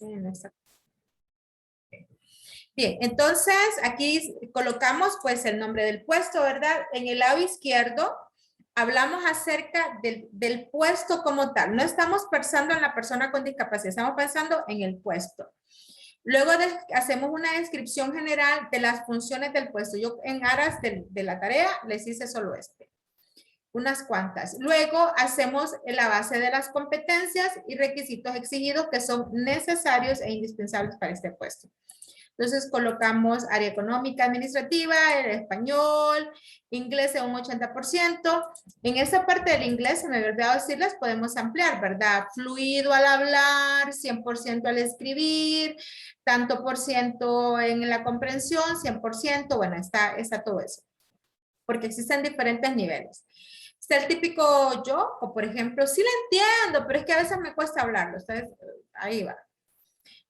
En esta. Bien, entonces aquí colocamos pues el nombre del puesto, ¿verdad? En el lado izquierdo hablamos acerca del puesto como tal. No estamos pensando en la persona con discapacidad, estamos pensando en el puesto. Luego hacemos una descripción general de las funciones del puesto. Yo en aras de la tarea les hice solo unas cuantas. Luego hacemos la base de las competencias y requisitos exigidos que son necesarios e indispensables para este puesto. Entonces colocamos área económica administrativa, el español, inglés en un 80%. En esa parte del inglés, se me había olvidado decirles, podemos ampliar, ¿verdad? Fluido al hablar, 100% al escribir, tanto por ciento en la comprensión, 100%, bueno, está todo eso. Porque existen diferentes niveles. Está el típico yo, o por ejemplo, sí lo entiendo, pero es que a veces me cuesta hablarlo. Ustedes, ahí va.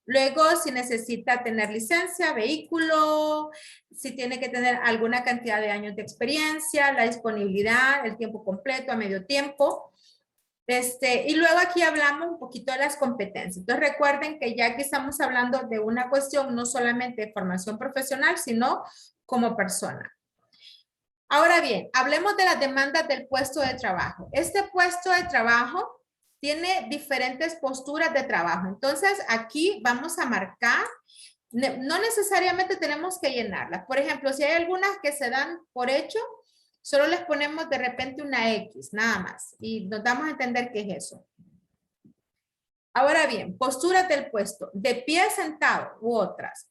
Luego, si necesita tener licencia, vehículo, si tiene que tener alguna cantidad de años de experiencia, la disponibilidad, el tiempo completo, a medio tiempo. Y luego aquí hablamos un poquito de las competencias. Entonces recuerden que ya que estamos hablando de una cuestión no solamente de formación profesional, sino como persona. Ahora bien, hablemos de las demandas del puesto de trabajo. Este puesto de trabajo tiene diferentes posturas de trabajo. Entonces, aquí vamos a marcar, no necesariamente tenemos que llenarlas. Por ejemplo, si hay algunas que se dan por hecho, solo les ponemos de repente una X, nada más. Y nos damos a entender qué es eso. Ahora bien, posturas del puesto, de pie, sentado u otras.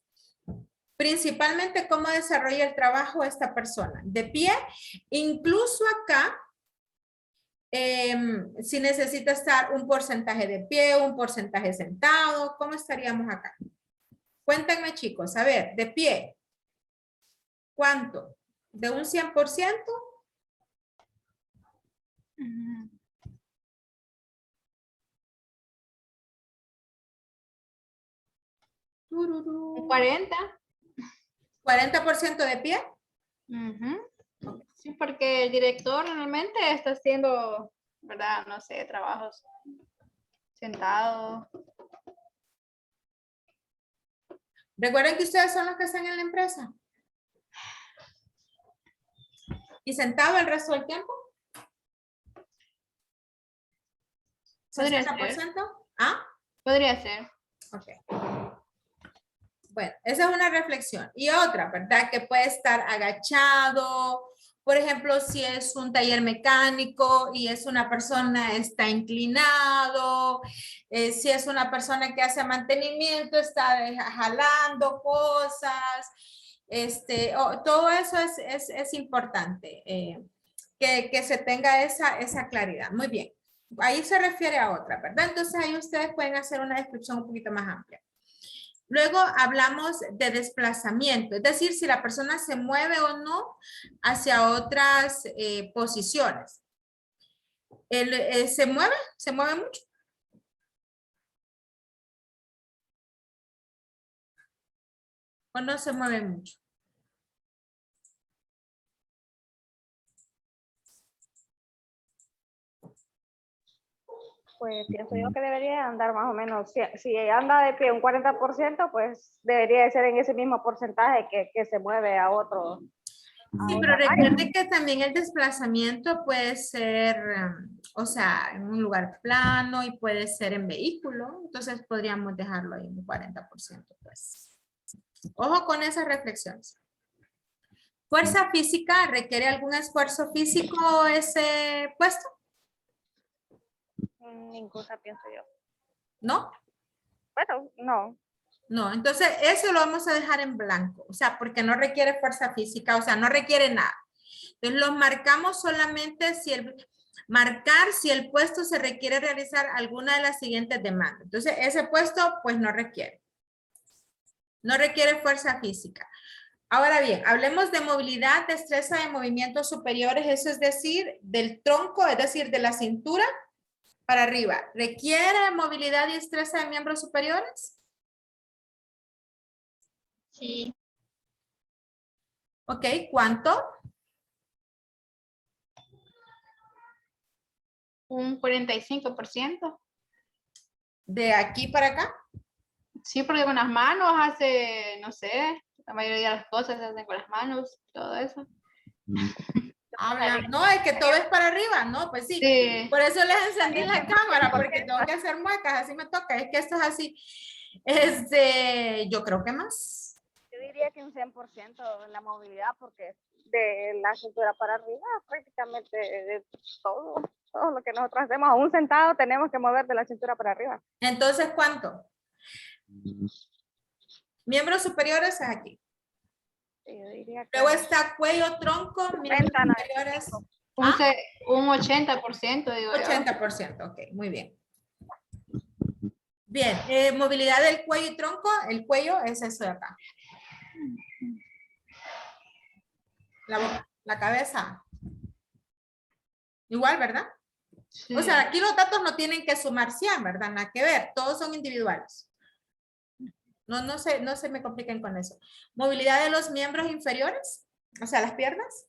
Principalmente cómo desarrolla el trabajo esta persona. De pie, incluso acá, si necesita estar un porcentaje de pie, un porcentaje sentado, ¿cómo estaríamos acá? Cuéntenme chicos, a ver, de pie, ¿cuánto? ¿De un 100%? Un 40. 40% de pie. Sí, porque el director normalmente está haciendo, ¿verdad? No sé, trabajos sentados. Recuerden que ustedes son los que están en la empresa. ¿Y sentado el resto del tiempo? Podría ¿60%? ser. ¿Ah? Podría ser. Ok. Bueno, esa es una reflexión. Y otra, ¿verdad? Que puede estar agachado. Por ejemplo, si es un taller mecánico y es una persona, está inclinado. Si es una persona que hace mantenimiento, está jalando cosas. Todo eso es importante. Que se tenga esa claridad. Muy bien. Ahí se refiere a otra, ¿verdad? Entonces ahí ustedes pueden hacer una descripción un poquito más amplia. Luego hablamos de desplazamiento, es decir, si la persona se mueve o no hacia otras posiciones. ¿Se mueve? ¿Se mueve mucho? ¿O no se mueve mucho? Pues pienso yo que debería andar más o menos, si anda de pie un 40%, pues debería de ser en ese mismo porcentaje que se mueve a otro. Sí, pero recuerde que también el desplazamiento puede ser, o sea, en un lugar plano y puede ser en vehículo, entonces podríamos dejarlo ahí en un 40%, pues. Ojo con esas reflexiones. ¿Fuerza física? ¿Requiere algún esfuerzo físico ese puesto? Ninguna, pienso yo. ¿No? Bueno, no. No, entonces eso lo vamos a dejar en blanco, o sea, porque no requiere fuerza física, o sea, no requiere nada. Entonces lo marcamos solamente si el puesto se requiere realizar alguna de las siguientes demandas. Entonces ese puesto pues no requiere. No requiere fuerza física. Ahora bien, hablemos de movilidad, destreza de movimientos superiores, eso es decir, del tronco, es decir, de la cintura para arriba. ¿Requiere movilidad y destreza de miembros superiores? Sí. Ok, ¿cuánto? Un 45%. ¿De aquí para acá? Sí, porque con las manos hace, no sé, la mayoría de las cosas se hacen con las manos, todo eso. Hablan, no, es que todo es para arriba, no, pues sí. Sí. Por eso les encendí la cámara, porque tengo que hacer muecas, así me toca, es que esto es así. Yo creo que más. Yo diría que un 100% en la movilidad, porque de la cintura para arriba prácticamente de todo lo que nosotros hacemos, a un sentado tenemos que mover de la cintura para arriba. Entonces, ¿cuánto? Miembros superiores es aquí. Yo diría que Luego está cuello, tronco, miembros 90, superiores. Un 80%, digo yo. 80%, ok, muy bien. Bien, movilidad del cuello y tronco, el cuello es eso de acá. La cabeza. Igual, ¿verdad? Sí. O sea, aquí los datos no tienen que sumar 100, ¿verdad? Nada que ver, todos son individuales. No se me compliquen con eso. Movilidad de los miembros inferiores, o sea, las piernas.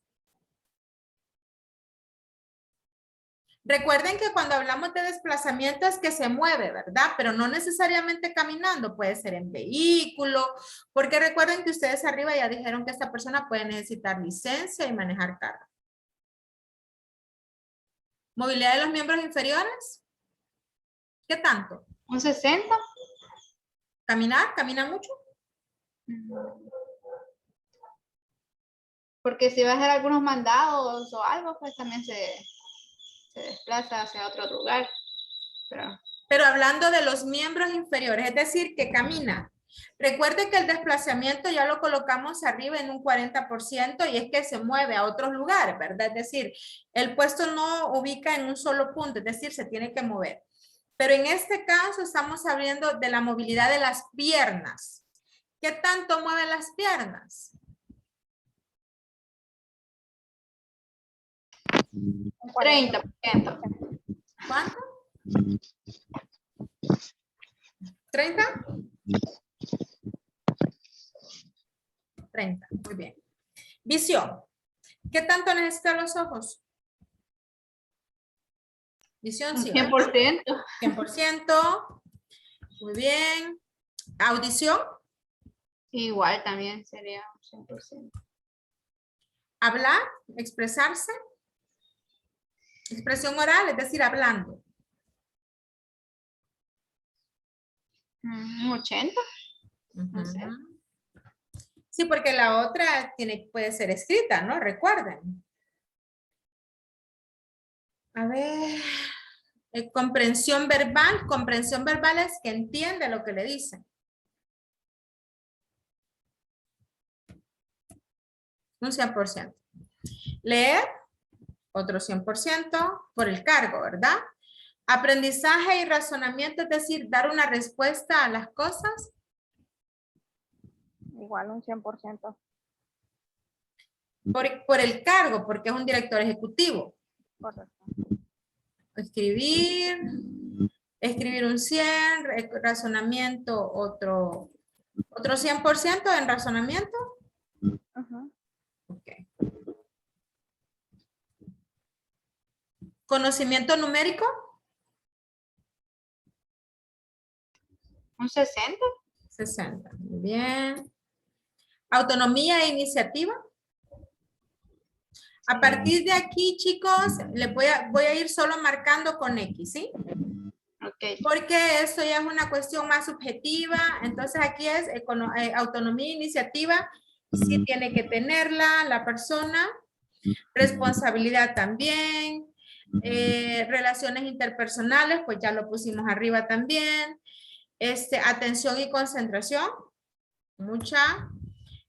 Recuerden que cuando hablamos de desplazamiento es que se mueve, ¿verdad? Pero no necesariamente caminando, puede ser en vehículo, porque recuerden que ustedes arriba ya dijeron que esta persona puede necesitar licencia y manejar carro. Movilidad de los miembros inferiores. ¿Qué tanto? Un 60. ¿Caminar? ¿Camina mucho? Porque si va a hacer algunos mandados o algo, pues también se desplaza hacia otro lugar. Pero hablando de los miembros inferiores, es decir, que camina. Recuerde que el desplazamiento ya lo colocamos arriba en un 40% y es que se mueve a otros lugares, ¿verdad? Es decir, el puesto no ubica en un solo punto, es decir, se tiene que mover. Pero en este caso estamos hablando de la movilidad de las piernas. ¿Qué tanto mueven las piernas? 30%. ¿Cuánto? ¿30? 30, muy bien. Visión. ¿Qué tanto necesitan los ojos? Visión, sí. 100%. 100%. Muy bien. Audición. Igual también sería 100%. Hablar, expresarse. Expresión oral, es decir, hablando. 80. No sé. Sí, porque la otra puede ser escrita, ¿no? Recuerden. A ver. Comprensión verbal. Comprensión verbal es que entiende lo que le dicen. Un 100%. Leer, otro 100% por el cargo, ¿verdad? Aprendizaje y razonamiento, es decir, dar una respuesta a las cosas. Igual un 100%. Por el cargo, porque es un director ejecutivo. Correcto. Escribir un 100, razonamiento, otro 100% en razonamiento. Ok. Conocimiento numérico. Un 60. 60, muy bien. Autonomía e iniciativa. A partir de aquí, chicos, voy a ir solo marcando con X, ¿sí? Ok. Porque esto ya es una cuestión más subjetiva. Entonces aquí es autonomía e iniciativa. Sí tiene que tenerla la persona. Responsabilidad también. Relaciones interpersonales, pues ya lo pusimos arriba también. Atención y concentración. Mucha.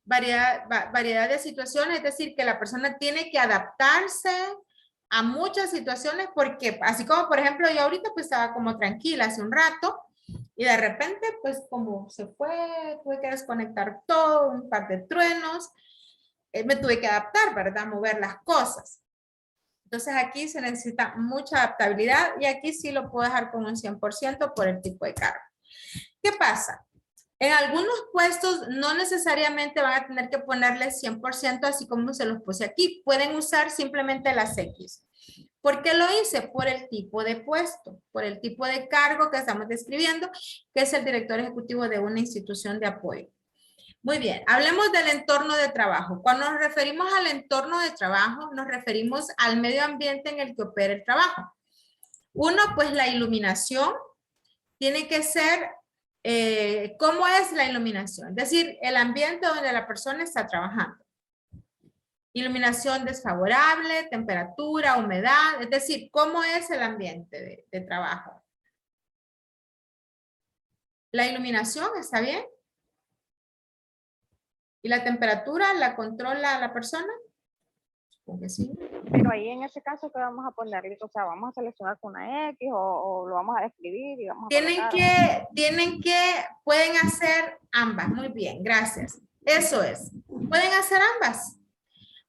Variedad de situaciones, es decir, que la persona tiene que adaptarse a muchas situaciones porque, así como por ejemplo yo ahorita pues estaba como tranquila hace un rato y de repente pues como se fue, tuve que desconectar todo, un par de truenos, me tuve que adaptar, ¿verdad? Mover las cosas. Entonces aquí se necesita mucha adaptabilidad y aquí sí lo puedo dejar con un 100% por el tipo de cargo. ¿Qué pasa? En algunos puestos no necesariamente van a tener que ponerle 100% así como se los puse aquí. Pueden usar simplemente las X. ¿Por qué lo hice? Por el tipo de puesto, por el tipo de cargo que estamos describiendo, que es el director ejecutivo de una institución de apoyo. Muy bien, hablemos del entorno de trabajo. Cuando nos referimos al entorno de trabajo, nos referimos al medio ambiente en el que opera el trabajo. Uno, pues la iluminación tiene que ser, ¿cómo es la iluminación? Es decir, el ambiente donde la persona está trabajando. Iluminación desfavorable, temperatura, humedad, es decir, ¿cómo es el ambiente de trabajo? La iluminación, ¿está bien? ¿Y la temperatura la controla la persona? Supongo que sí. Pero ahí en ese caso, ¿qué vamos a ponerle? O sea, ¿vamos a seleccionar con una X o lo vamos a escribir y vamos a Pueden hacer ambas. Muy bien, gracias. Eso es. Pueden hacer ambas.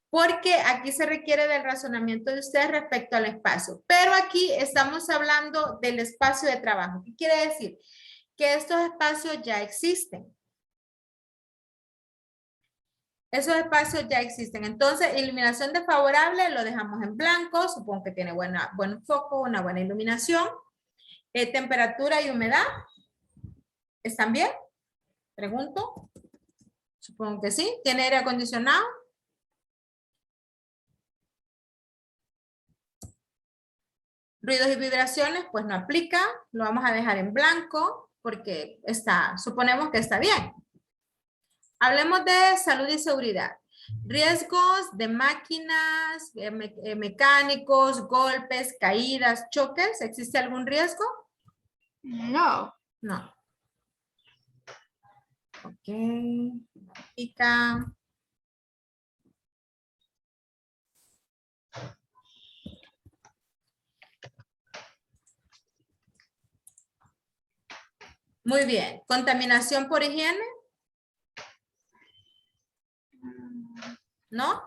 Porque aquí se requiere del razonamiento de ustedes respecto al espacio. Pero aquí estamos hablando del espacio de trabajo. ¿Qué quiere decir? Que estos espacios ya existen. Esos espacios ya existen. Entonces, iluminación desfavorable lo dejamos en blanco. Supongo que tiene buen foco, una buena iluminación. Temperatura y humedad. ¿Están bien? Pregunto. Supongo que sí. ¿Tiene aire acondicionado? Ruidos y vibraciones, pues no aplica. Lo vamos a dejar en blanco porque suponemos que está bien. Hablemos de salud y seguridad. Riesgos de máquinas, mecánicos, golpes, caídas, choques. ¿Existe algún riesgo? No. No. Ok. Pica. Muy bien. ¿Contaminación por higiene? ¿No?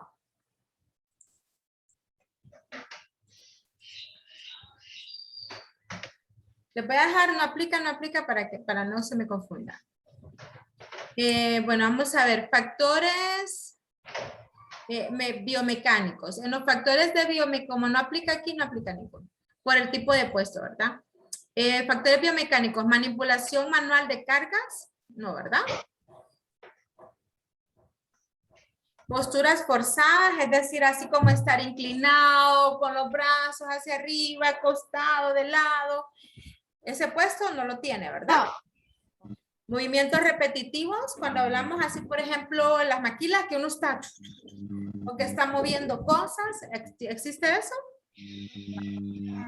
Les voy a dejar no aplica para no se me confunda. Bueno, vamos a ver, factores biomecánicos. En los factores de biomecánicos, como no aplica aquí, no aplica ninguno. Por el tipo de puesto, ¿verdad? Factores biomecánicos, manipulación manual de cargas, no, ¿verdad? Posturas forzadas, es decir, así como estar inclinado, con los brazos hacia arriba, acostado, de lado. Ese puesto no lo tiene, ¿verdad? No. Movimientos repetitivos, cuando hablamos así, por ejemplo, las maquilas, que uno está, o que está moviendo cosas, ¿existe eso?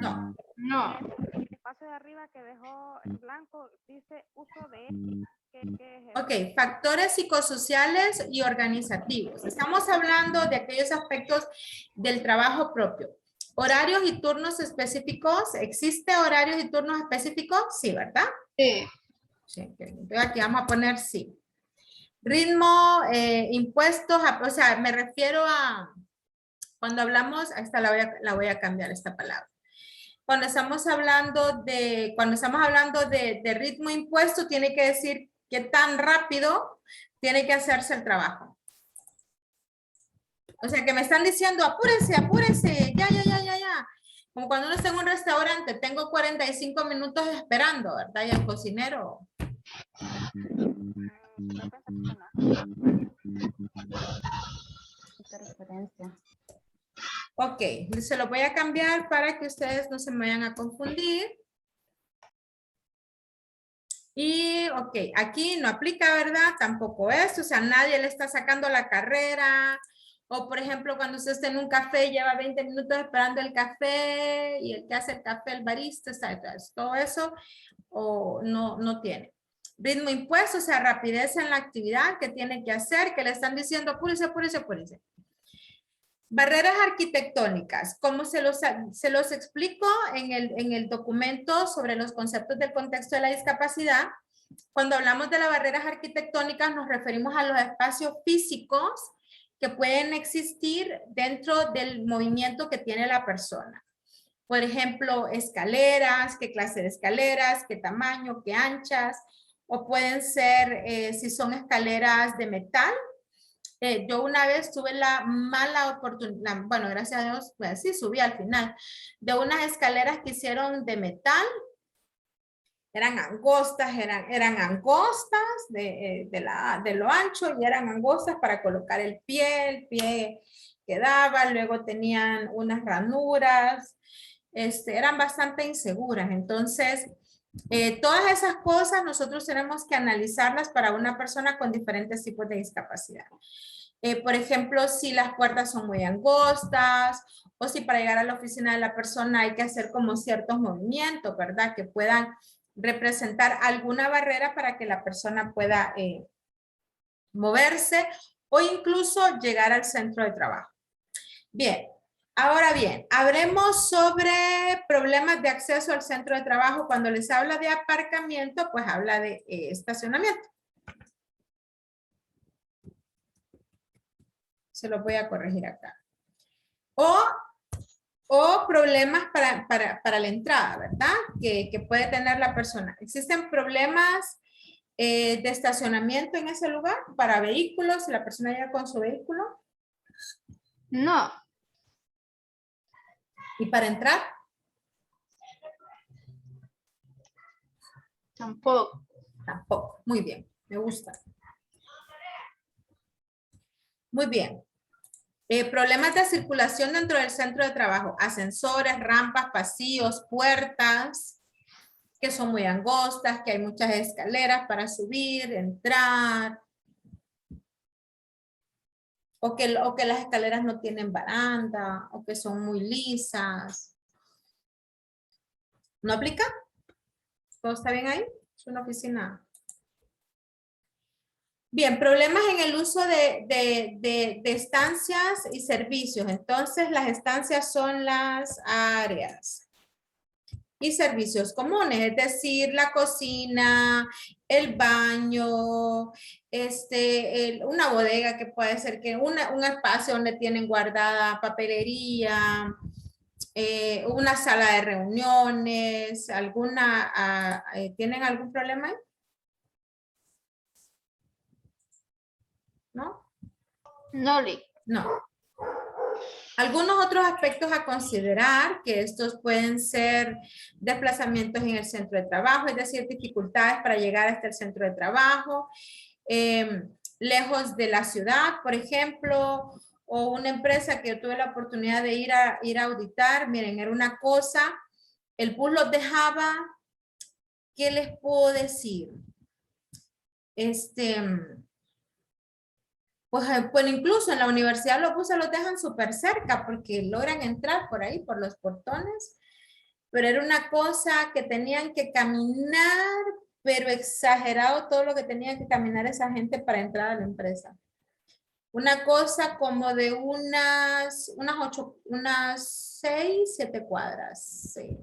No. No. El espacio de arriba que dejó en blanco dice uso de X. ¿Qué es eso? Ok, factores psicosociales y organizativos. Estamos hablando de aquellos aspectos del trabajo propio. ¿Horarios y turnos específicos? ¿Existe horarios y turnos específicos? Sí, ¿verdad? Sí. Sí, entonces aquí vamos a poner sí. Ritmo, impuestos, o sea, me refiero a, cuando hablamos, esta la voy a cambiar esta palabra. Cuando estamos hablando de ritmo impuesto, tiene que decir qué tan rápido tiene que hacerse el trabajo. O sea, que me están diciendo, apúrese, apúrese, ya. Como cuando uno está en un restaurante, tengo 45 minutos esperando, ¿verdad? Y el cocinero. Referencia. Ok, se lo voy a cambiar para que ustedes no se me vayan a confundir. Y, ok, aquí no aplica, ¿verdad? Tampoco esto, o sea, nadie le está sacando la carrera. O, por ejemplo, cuando usted está en un café, lleva 20 minutos esperando el café y el que hace el café, el barista, está detrás. Todo eso, o no tiene. Ritmo impuesto, o sea, rapidez en la actividad que tiene que hacer, que le están diciendo, apúrese, apúrese, apúrese. Barreras arquitectónicas, como se los explico en el documento sobre los conceptos del contexto de la discapacidad. Cuando hablamos de las barreras arquitectónicas nos referimos a los espacios físicos que pueden existir dentro del movimiento que tiene la persona. Por ejemplo, escaleras, qué clase de escaleras, qué tamaño, qué anchas, o pueden ser, si son escaleras de metal, Yo una vez tuve la mala oportunidad, bueno, gracias a Dios, pues sí, subí al final, de unas escaleras que hicieron de metal. Eran angostas, eran angostas de lo ancho y eran angostas para colocar el pie quedaba, luego tenían unas ranuras, eran bastante inseguras. Entonces, todas esas cosas nosotros tenemos que analizarlas para una persona con diferentes tipos de discapacidad. Por ejemplo, si las puertas son muy angostas o si para llegar a la oficina de la persona hay que hacer como ciertos movimientos, ¿verdad? Que puedan representar alguna barrera para que la persona pueda moverse o incluso llegar al centro de trabajo. Bien, ahora bien, hablemos sobre problemas de acceso al centro de trabajo. Cuando les habla de aparcamiento, pues habla de estacionamiento. Se lo voy a corregir acá. O problemas para la entrada, ¿verdad? Que puede tener la persona. ¿Existen problemas de estacionamiento en ese lugar para vehículos? Si la persona llega con su vehículo. No, ¿Y para entrar? tampoco. Tampoco. Muy bien, me gusta. Muy bien. Problemas de circulación dentro del centro de trabajo. Ascensores, rampas, pasillos, puertas que son muy angostas, que hay muchas escaleras para subir, entrar. O que las escaleras no tienen baranda, o que son muy lisas. ¿No aplica? ¿Todo está bien ahí? Es una oficina. Bien, problemas en el uso de estancias y servicios. Entonces, las estancias son las áreas y servicios comunes, es decir, la cocina, el baño, una bodega que puede ser que un espacio donde tienen guardada papelería, una sala de reuniones, ¿tienen algún problema ahí? ¿No? No, Lick. No. Algunos otros aspectos a considerar, que estos pueden ser desplazamientos en el centro de trabajo, es decir, dificultades para llegar hasta el centro de trabajo, lejos de la ciudad, por ejemplo, o una empresa que yo tuve la oportunidad de ir a auditar, miren, era una cosa, el bus los dejaba, ¿qué les puedo decir? Pues incluso en la universidad los buses los dejan súper cerca porque logran entrar por ahí, por los portones, pero era una cosa que tenían que caminar, pero exagerado todo lo que tenía que caminar esa gente para entrar a la empresa. Una cosa como de unas 6, 7 cuadras, sí.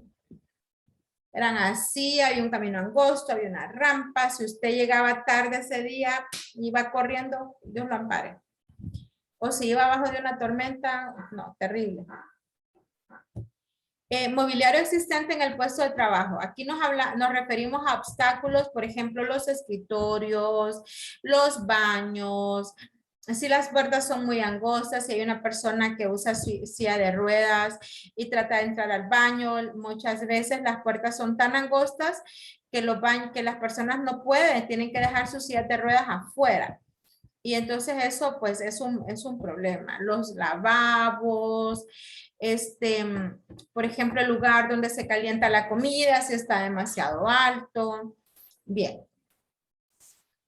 Eran así, había un camino angosto, había una rampa. Si usted llegaba tarde ese día, iba corriendo, Dios lo ampare. O si iba abajo de una tormenta, no, terrible. Mobiliario existente en el puesto de trabajo. Aquí nos referimos a obstáculos, por ejemplo, los escritorios, los baños. Si las puertas son muy angostas, si hay una persona que usa silla de ruedas y trata de entrar al baño, muchas veces las puertas son tan angostas que las personas no pueden, tienen que dejar sus sillas de ruedas afuera. Y entonces eso pues es un problema. Los lavabos, por ejemplo, el lugar donde se calienta la comida, si está demasiado alto. Bien.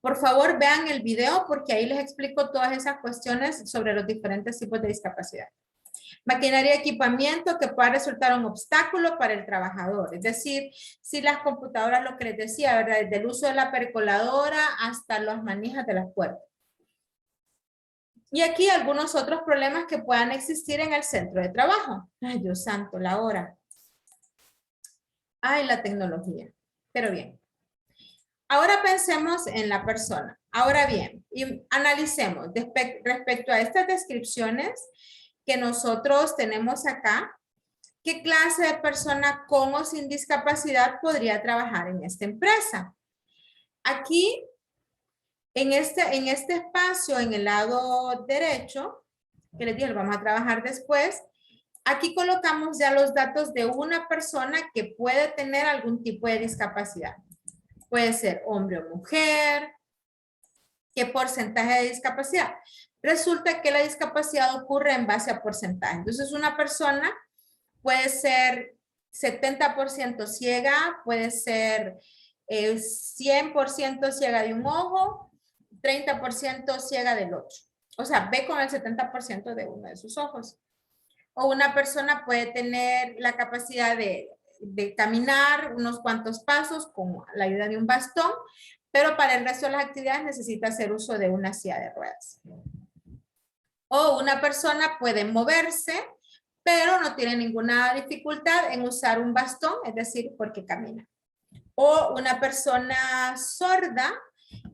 Por favor, vean el video porque ahí les explico todas esas cuestiones sobre los diferentes tipos de discapacidad. Maquinaria y equipamiento que pueda resultar un obstáculo para el trabajador. Es decir, si las computadoras, lo que les decía, ¿verdad? Desde el uso de la percoladora hasta las manijas de las puertas. Y aquí algunos otros problemas que puedan existir en el centro de trabajo. Ay, Dios santo, la hora. Ay, la tecnología. Pero bien. Ahora pensemos en la persona. Ahora bien, y analicemos respecto a estas descripciones que nosotros tenemos acá, ¿qué clase de persona con o sin discapacidad podría trabajar en esta empresa? Aquí En este espacio, en el lado derecho, que les dije, lo vamos a trabajar después, aquí colocamos ya los datos de una persona que puede tener algún tipo de discapacidad. Puede ser hombre o mujer. ¿Qué porcentaje de discapacidad? Resulta que la discapacidad ocurre en base a porcentaje. Entonces, una persona puede ser 70% ciega, puede ser 100% ciega de un ojo, 30% ciega del otro. O sea, ve con el 70% de uno de sus ojos. O una persona puede tener la capacidad de caminar unos cuantos pasos con la ayuda de un bastón, pero para el resto de las actividades necesita hacer uso de una silla de ruedas. O una persona puede moverse, pero no tiene ninguna dificultad en usar un bastón, es decir, porque camina. O una persona sorda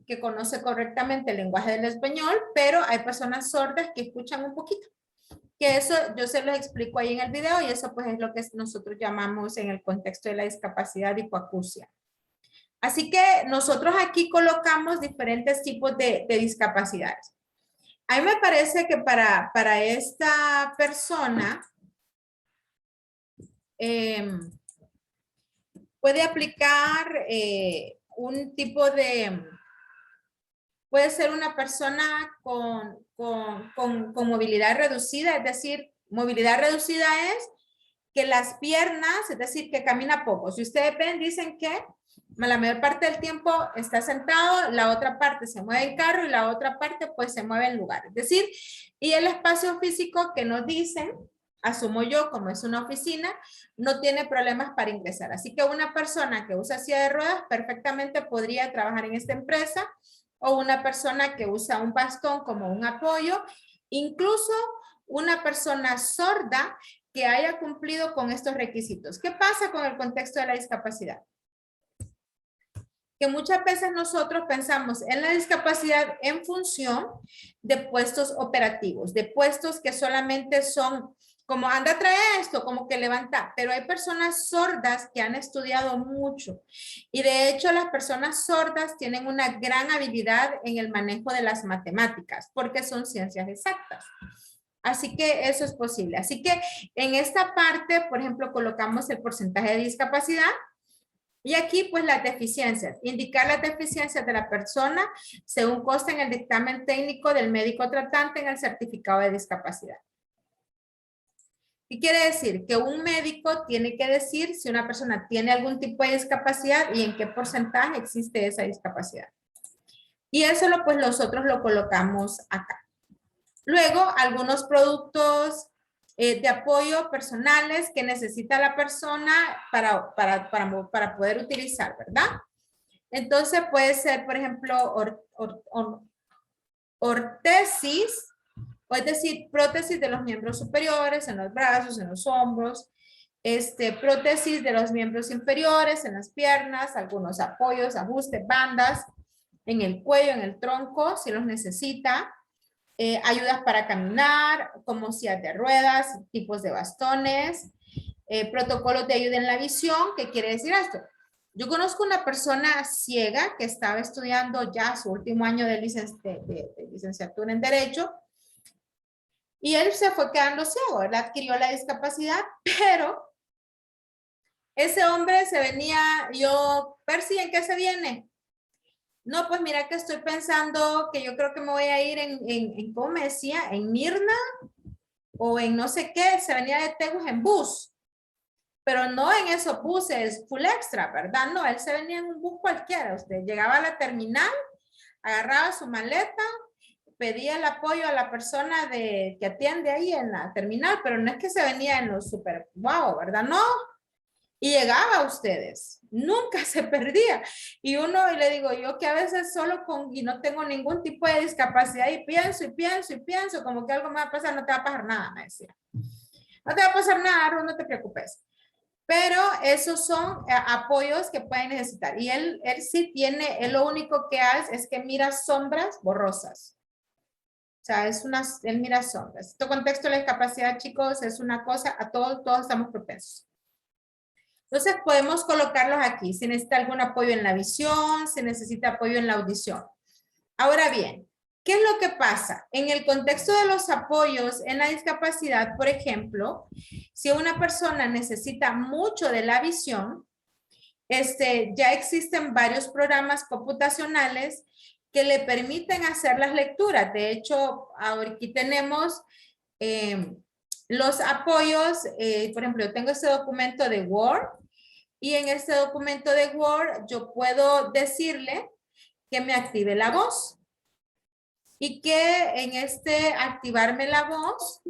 que conoce correctamente el lenguaje del español, pero hay personas sordas que escuchan un poquito. Que eso yo se los explico ahí en el video y eso pues es lo que nosotros llamamos en el contexto de la discapacidad hipoacusia. Así que nosotros aquí colocamos diferentes tipos de discapacidades. A mí me parece que para esta persona puede aplicar un tipo de, puede ser una persona con movilidad reducida, es decir, movilidad reducida es que las piernas, es decir, que camina poco. Si ustedes ven, dicen que la mayor parte del tiempo está sentado, la otra parte se mueve en carro y la otra parte pues se mueve en lugar. Es decir, y el espacio físico que nos dicen, asumo yo como es una oficina, no tiene problemas para ingresar. Así que una persona que usa silla de ruedas perfectamente podría trabajar en esta empresa o una persona que usa un bastón como un apoyo, incluso una persona sorda que haya cumplido con estos requisitos. ¿Qué pasa con el contexto de la discapacidad? Que muchas veces nosotros pensamos en la discapacidad en función de puestos operativos, de puestos que solamente son como anda a traer esto, como que levanta, pero hay personas sordas que han estudiado mucho y de hecho las personas sordas tienen una gran habilidad en el manejo de las matemáticas porque son ciencias exactas. Así que eso es posible. Así que en esta parte, por ejemplo, colocamos el porcentaje de discapacidad. Y aquí, pues, las deficiencias. Indicar las deficiencias de la persona según consta en el dictamen técnico del médico tratante en el certificado de discapacidad. ¿Qué quiere decir? Que un médico tiene que decir si una persona tiene algún tipo de discapacidad y en qué porcentaje existe esa discapacidad. Y eso, pues, nosotros lo colocamos acá. Luego, algunos productos de apoyo personales que necesita la persona para poder utilizar, ¿verdad? Entonces puede ser, por ejemplo, ortesis, o es decir, prótesis de los miembros superiores, en los brazos, en los hombros, prótesis de los miembros inferiores, en las piernas, algunos apoyos, ajustes, bandas, en el cuello, en el tronco, si los necesita. Ayudas para caminar, como sillas de ruedas, tipos de bastones, protocolos de ayuda en la visión. ¿Qué quiere decir esto? Yo conozco una persona ciega que estaba estudiando ya su último año de licenciatura en Derecho y él se fue quedando ciego, él adquirió la discapacidad, pero ese hombre se venía, yo, Percy, ¿en qué se viene? No, pues mira que estoy pensando que yo creo que me voy a ir ¿cómo me decía? En Mirna o en no sé qué, se venía de Tegus en bus, pero no en esos buses full extra, ¿verdad? No, él se venía en un bus cualquiera, usted llegaba a la terminal, agarraba su maleta, pedía el apoyo a la persona que atiende ahí en la terminal, pero no es que se venía en los super wow, ¿verdad? No. Y llegaba a ustedes, nunca se perdía. Y uno, y le digo yo que a veces solo y no tengo ningún tipo de discapacidad y pienso y pienso y pienso como que algo me va a pasar, no te va a pasar nada, me decía. No te va a pasar nada, Ruth, no te preocupes. Pero esos son apoyos que pueden necesitar. Y él sí tiene, él lo único que hace es que mira sombras borrosas. O sea, él mira sombras. Este contexto de la discapacidad, chicos, es una cosa, todos estamos propensos. Entonces podemos colocarlos aquí, si necesita algún apoyo en la visión, si necesita apoyo en la audición. Ahora bien, ¿qué es lo que pasa? En el contexto de los apoyos en la discapacidad, por ejemplo, si una persona necesita mucho de la visión, ya existen varios programas computacionales que le permiten hacer las lecturas. De hecho, ahora aquí tenemos los apoyos. Por ejemplo, yo tengo este documento de Word y en este documento de Word yo puedo decirle que me active la voz y que en activarme la voz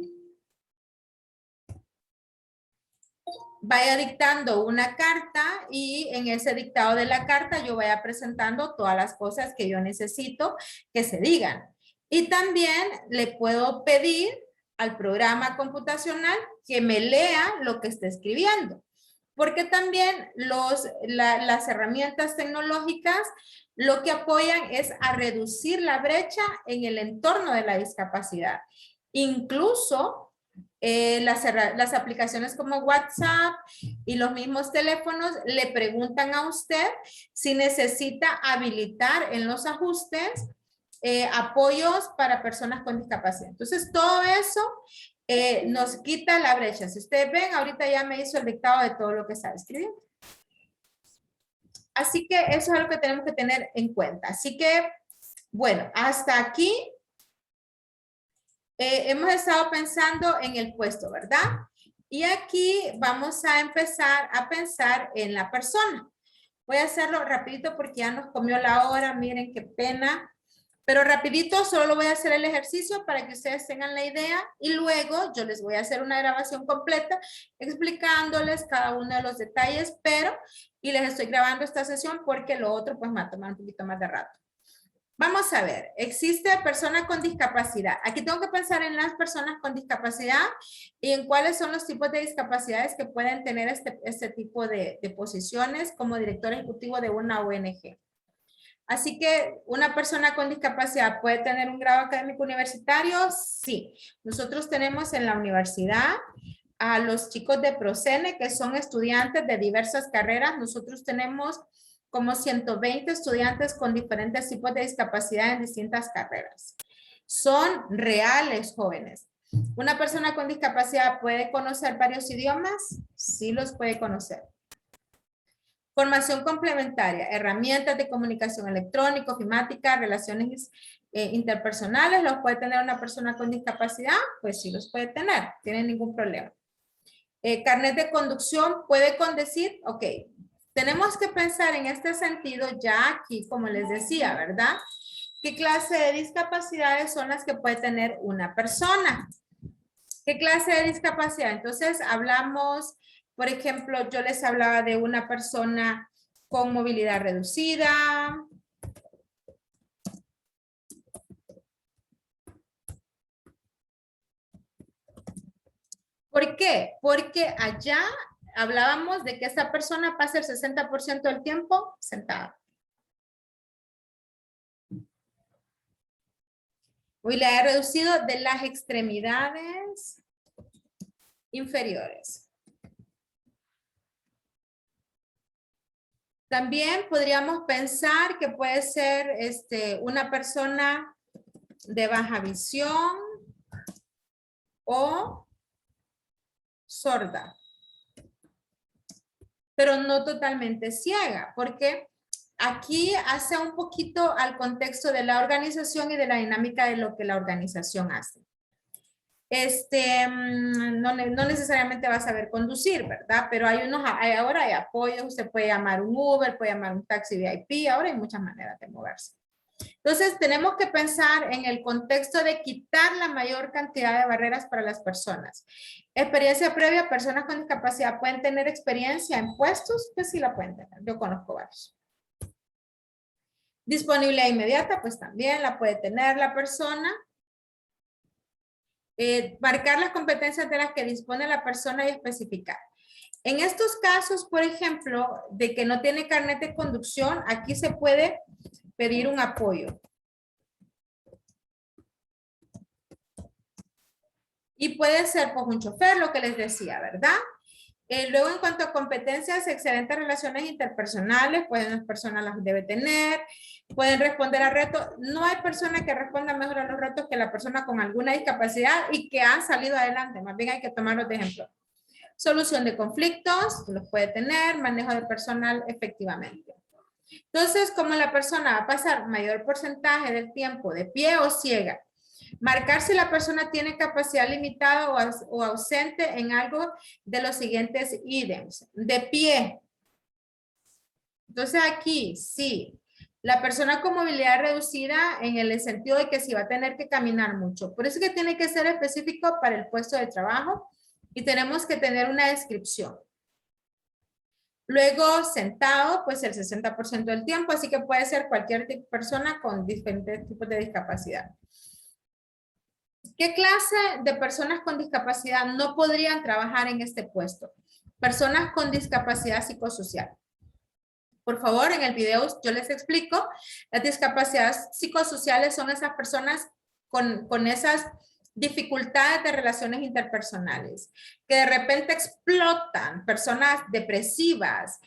vaya dictando una carta y en ese dictado de la carta yo vaya presentando todas las cosas que yo necesito que se digan. Y también le puedo pedir al programa computacional que me lea lo que esté escribiendo. Porque también las herramientas tecnológicas lo que apoyan es a reducir la brecha en el entorno de la discapacidad. Incluso las aplicaciones como WhatsApp y los mismos teléfonos le preguntan a usted si necesita habilitar en los ajustes apoyos para personas con discapacidad. Entonces, todo eso nos quita la brecha. Si ustedes ven, ahorita ya me hizo el dictado de todo lo que está escribiendo. Así que eso es algo que tenemos que tener en cuenta. Así que, bueno, hasta aquí hemos estado pensando en el puesto, ¿verdad? Y aquí vamos a empezar a pensar en la persona. Voy a hacerlo rapidito porque ya nos comió la hora. Miren qué pena. Pero rapidito, solo voy a hacer el ejercicio para que ustedes tengan la idea y luego yo les voy a hacer una grabación completa explicándoles cada uno de los detalles, y les estoy grabando esta sesión porque lo otro pues me va a tomar un poquito más de rato. Vamos a ver, existe persona con discapacidad. Aquí tengo que pensar en las personas con discapacidad y en cuáles son los tipos de discapacidades que pueden tener este tipo de posiciones como director ejecutivo de una ONG. Así que una persona con discapacidad puede tener un grado académico universitario, sí. Nosotros tenemos en la universidad a los chicos de Procene que son estudiantes de diversas carreras. Nosotros tenemos como 120 estudiantes con diferentes tipos de discapacidad en distintas carreras. Son reales jóvenes. ¿Una persona con discapacidad puede conocer varios idiomas? Sí los puede conocer. Formación complementaria, herramientas de comunicación electrónica, ofimática, relaciones interpersonales, ¿los puede tener una persona con discapacidad? Pues sí los puede tener, no tiene ningún problema. Carnet de conducción, puede conducir, ok. Tenemos que pensar en este sentido ya aquí, como les decía, ¿verdad? ¿Qué clase de discapacidades son las que puede tener una persona? ¿Qué clase de discapacidad? Entonces hablamos, por ejemplo, yo les hablaba de una persona con movilidad reducida. ¿Por qué? Porque allá hablábamos de que esa persona pasa el 60% del tiempo sentada. Movilidad reducido de las extremidades inferiores. También podríamos pensar que puede ser una persona de baja visión o sorda, pero no totalmente ciega, porque aquí hace un poquito al contexto de la organización y de la dinámica de lo que la organización hace. No necesariamente va a saber conducir, ¿verdad? Pero ahora hay apoyos, usted puede llamar un Uber, puede llamar un taxi VIP, ahora hay muchas maneras de moverse. Entonces, tenemos que pensar en el contexto de quitar la mayor cantidad de barreras para las personas. Experiencia previa, personas con discapacidad pueden tener experiencia en puestos, pues sí la pueden tener, yo conozco varios. Disponibilidad inmediata, pues también la puede tener la persona. Marcar las competencias de las que dispone la persona y especificar. En estos casos, por ejemplo, de que no tiene carnet de conducción, aquí se puede pedir un apoyo. Y puede ser pues un chofer, lo que les decía, ¿verdad? Luego, en cuanto a competencias, excelentes relaciones interpersonales, pues las personas las debe tener, pueden responder a retos. No hay persona que responda mejor a los retos que la persona con alguna discapacidad y que ha salido adelante. Más bien hay que tomarlos de ejemplo. Solución de conflictos, los puede tener, manejo de personal efectivamente. Entonces, como la persona va a pasar mayor porcentaje del tiempo de pie o ciega, marcar si la persona tiene capacidad limitada o ausente en algo de los siguientes ítems. De pie. Entonces aquí, sí. La persona con movilidad reducida en el sentido de que sí va a tener que caminar mucho. Por eso es que tiene que ser específico para el puesto de trabajo y tenemos que tener una descripción. Luego, sentado, pues el 60% del tiempo, así que puede ser cualquier persona con diferentes tipos de discapacidad. ¿Qué clase de personas con discapacidad no podrían trabajar en este puesto? Personas con discapacidad psicosocial. Por favor, en el video yo les explico. Las discapacidades psicosociales son esas personas con esas dificultades de relaciones interpersonales, que de repente explotan, personas depresivas.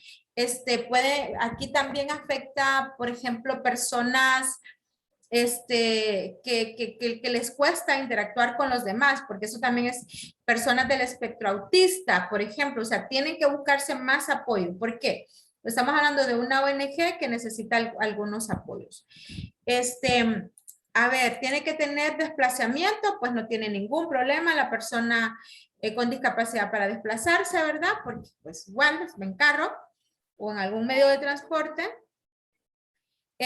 Aquí también afecta, por ejemplo, personas que les cuesta interactuar con los demás, porque eso también es personas del espectro autista, por ejemplo, o sea, tienen que buscarse más apoyo. ¿Por qué? Estamos hablando de una ONG que necesita algunos apoyos. A ver, tiene que tener desplazamiento, pues no tiene ningún problema la persona con discapacidad para desplazarse, ¿verdad? Porque pues igual, en carro o en algún medio de transporte.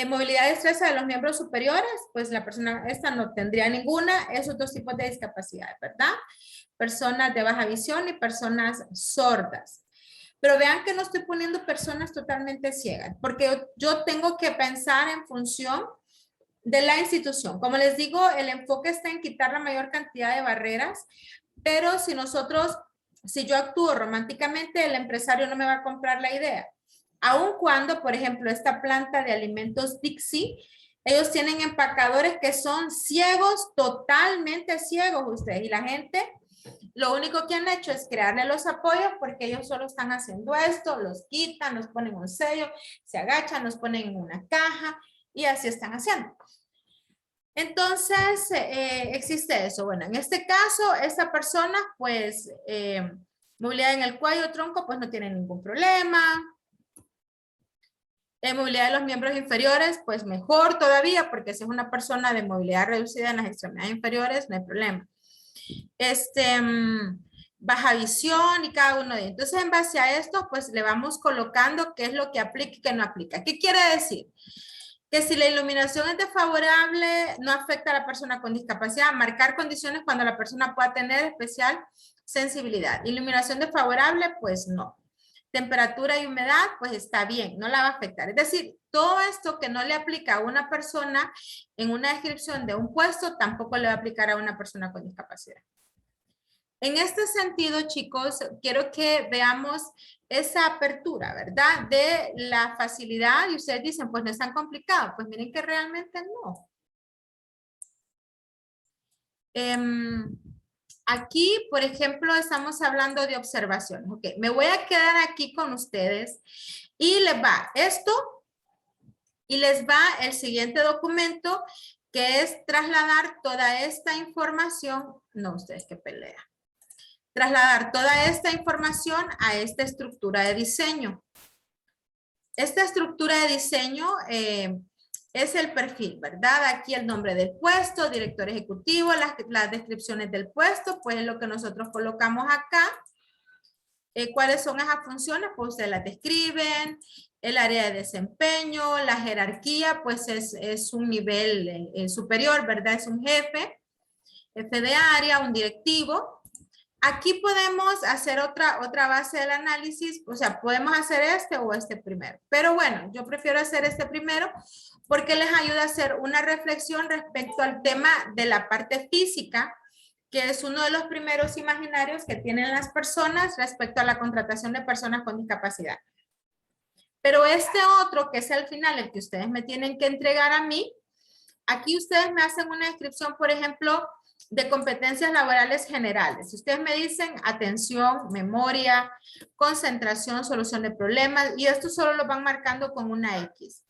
Movilidad y destreza de los miembros superiores, pues la persona esta no tendría ninguna, esos dos tipos de discapacidad, ¿verdad? Personas de baja visión y personas sordas. Pero vean que no estoy poniendo personas totalmente ciegas, porque yo tengo que pensar en función de la institución. Como les digo, el enfoque está en quitar la mayor cantidad de barreras, pero si yo actúo románticamente, el empresario no me va a comprar la idea. Aun cuando, por ejemplo, esta planta de alimentos Dixie, ellos tienen empacadores que son ciegos, totalmente ciegos ustedes, y la gente lo único que han hecho es crearle los apoyos porque ellos solo están haciendo esto, los quitan, nos ponen un sello, se agachan, nos ponen en una caja y así están haciendo. Entonces, existe eso. Bueno, en este caso, esta persona, pues, movilidad en el cuello, tronco, pues no tiene ningún problema. Movilidad de los miembros inferiores, pues mejor todavía, porque si es una persona de movilidad reducida en las extremidades inferiores, no hay problema. Baja visión y cada uno de ellos. Entonces, en base a esto, pues le vamos colocando qué es lo que aplica y qué no aplica. ¿Qué quiere decir? Que si la iluminación es desfavorable, no afecta a la persona con discapacidad. Marcar condiciones cuando la persona pueda tener especial sensibilidad. Iluminación desfavorable, pues no. Temperatura y humedad, pues está bien, no la va a afectar. Es decir, todo esto que no le aplica a una persona en una descripción de un puesto, tampoco le va a aplicar a una persona con discapacidad. En este sentido, chicos, quiero que veamos esa apertura, ¿verdad? De la facilidad, y ustedes dicen, pues no es tan complicado. Pues miren que realmente no. Aquí, por ejemplo, estamos hablando de observaciones. Ok, me voy a quedar aquí con ustedes y les va esto y les va el siguiente documento que es trasladar toda esta información. No, ustedes que pelean. Trasladar toda esta información a esta estructura de diseño. Esta estructura de diseño es el perfil, ¿verdad? Aquí el nombre del puesto, director ejecutivo, las descripciones del puesto, pues es lo que nosotros colocamos acá. ¿Cuáles son esas funciones? Pues ustedes las describen. El área de desempeño, la jerarquía, pues es un nivel superior, ¿verdad? Es un jefe de área, un directivo. Aquí podemos hacer otra base del análisis, o sea, podemos hacer este o este primero. Pero bueno, yo prefiero hacer este primero porque les ayuda a hacer una reflexión respecto al tema de la parte física, que es uno de los primeros imaginarios que tienen las personas respecto a la contratación de personas con discapacidad. Pero este otro, que es al final el que ustedes me tienen que entregar a mí, aquí ustedes me hacen una descripción, por ejemplo, de competencias laborales generales. Si ustedes me dicen atención, memoria, concentración, solución de problemas, y esto solo lo van marcando con una X.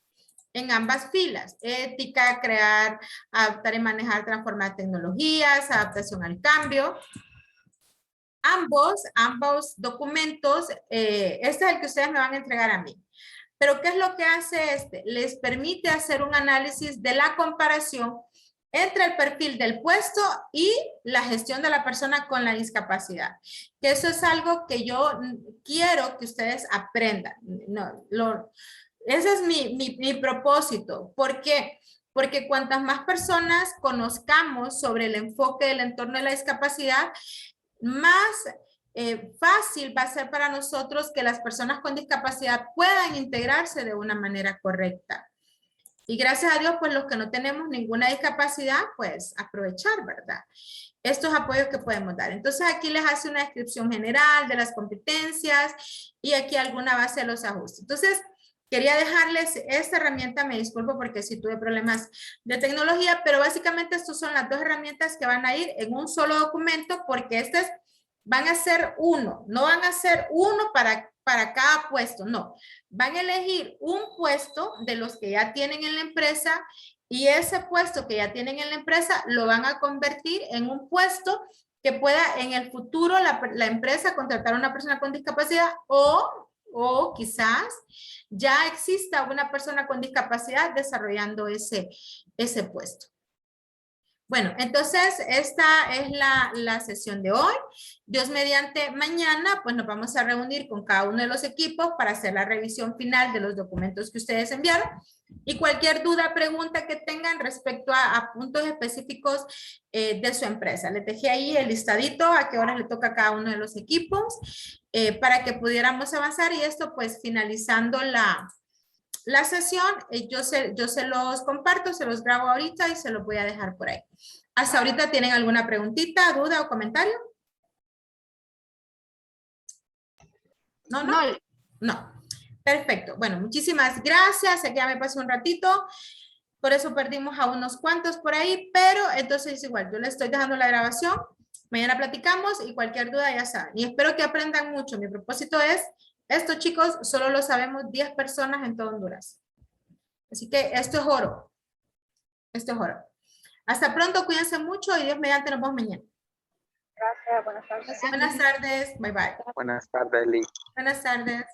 En ambas filas, ética, crear, adaptar y manejar, transformar tecnologías, adaptación al cambio. Ambos documentos, este es el que ustedes me van a entregar a mí. Pero ¿qué es lo que hace este? Les permite hacer un análisis de la comparación entre el perfil del puesto y la gestión de la persona con la discapacidad. Que eso es algo que yo quiero que ustedes aprendan. Ese es mi propósito. ¿Por qué? Porque cuantas más personas conozcamos sobre el enfoque del entorno de la discapacidad, más fácil va a ser para nosotros que las personas con discapacidad puedan integrarse de una manera correcta. Y gracias a Dios, pues los que no tenemos ninguna discapacidad, pues aprovechar, ¿verdad? Estos apoyos que podemos dar. Entonces aquí les hace una descripción general de las competencias y aquí alguna base de los ajustes. Entonces, quería dejarles esta herramienta, me disculpo porque sí tuve problemas de tecnología, pero básicamente estas son las dos herramientas que van a ir en un solo documento porque estas van a ser uno, no van a ser uno para cada puesto, no. Van a elegir un puesto de los que ya tienen en la empresa y ese puesto que ya tienen en la empresa lo van a convertir en un puesto que pueda en el futuro la empresa contratar a una persona con discapacidad o quizás ya exista una persona con discapacidad desarrollando ese puesto. Bueno, entonces esta es la sesión de hoy. Dios mediante mañana, pues nos vamos a reunir con cada uno de los equipos para hacer la revisión final de los documentos que ustedes enviaron. Y cualquier duda, pregunta que tengan respecto a puntos específicos de su empresa. Les dejé ahí el listadito a qué horas le toca a cada uno de los equipos para que pudiéramos avanzar y esto pues finalizando la sesión, yo se los comparto, se los grabo ahorita y se los voy a dejar por ahí. ¿Hasta ahorita tienen alguna preguntita, duda o comentario? ¿No? No. Perfecto. Bueno, muchísimas gracias. Aquí ya me pasó un ratito. Por eso perdimos a unos cuantos por ahí, pero entonces igual, yo les estoy dejando la grabación. Mañana platicamos y cualquier duda ya saben. Y espero que aprendan mucho. Mi propósito es, esto chicos, solo lo sabemos 10 personas en todo Honduras. Así que esto es oro. Esto es oro. Hasta pronto, cuídense mucho y Dios mediante nos vemos mañana. Gracias, buenas tardes. Buenas tardes, bye bye. Buenas tardes, Lee. Buenas tardes.